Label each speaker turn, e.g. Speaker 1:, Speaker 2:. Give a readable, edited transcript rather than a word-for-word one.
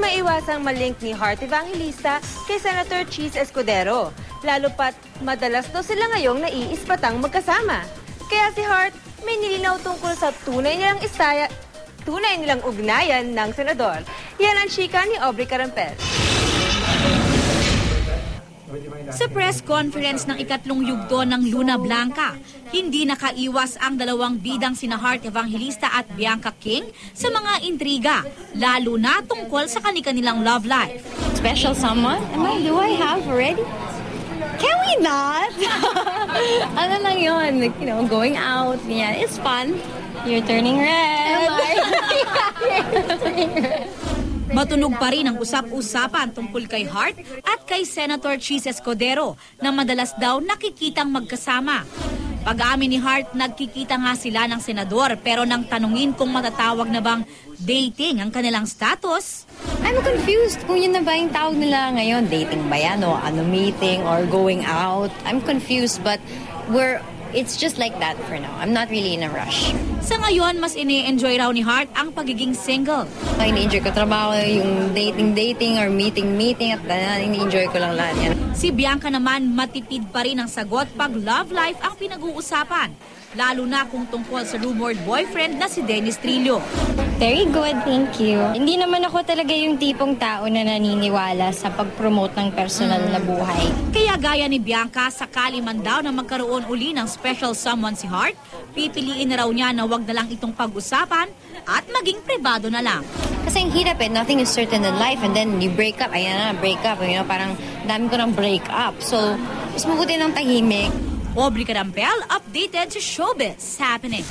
Speaker 1: maiwasang malink ni Heart Evangelista kay Senator Cheese Escudero. Lalo pat madalas daw sila ngayong naiispatang magkasama. Kaya si Heart may nilinaw tungkol sa tunay nilang ugnayan ng senador. Yan ang chika ni Aubrey Carampel.
Speaker 2: Sa press conference ng ikatlong yugto ng Luna Blanca, hindi nakaiwas ang dalawang bidang sina Heart Evangelista at Bianca King sa mga intriga, lalo na tungkol sa kanilang love life.
Speaker 3: Special someone? Do I have already? Can we not? Ano lang yun, like, going out, yeah, it's fun. You're turning red.
Speaker 2: Matunog pa rin ang usap-usapan tungkol kay Heart at kay Senator Cheese Escudero na madalas daw nakikitang magkasama. Pag-aamin ni Heart, nagkikita nga sila ng senador pero nang tanungin kung matatawag na bang dating ang kanilang status.
Speaker 3: I'm confused kung yun na ba yung tawag nila ngayon. Dating ba yan o meeting or going out? I'm confused but it's just like that for now. I'm not really in a rush.
Speaker 2: Sa ngayon, mas ini-enjoy raw ni Heart ang pagiging single.
Speaker 3: Ini-enjoy ko trabaho, yung dating or meeting at ini-enjoy ko lang lahat yan.
Speaker 2: Si Bianca naman matipid pa rin ang sagot pag love life ang pinag-uusapan. Lalo na kung tungkol sa rumored boyfriend na si Dennis Trillo.
Speaker 4: Very good, thank you. Hindi naman ako talaga yung tipong tao na naniniwala sa pag-promote ng personal na buhay.
Speaker 2: Kaya gaya ni Bianca, sakali man daw na magkaroon uli ng special someone si Heart, pipiliin na raw niya na wag na lang itong pag-usapan at maging pribado na lang.
Speaker 3: Kasi ang hirap nothing is certain in life and then you break up, break up, parang dami ko ng break up. So, mas mabuti ng tahimik.
Speaker 2: Aubrey Carampel, updated sa Showbiz Happening.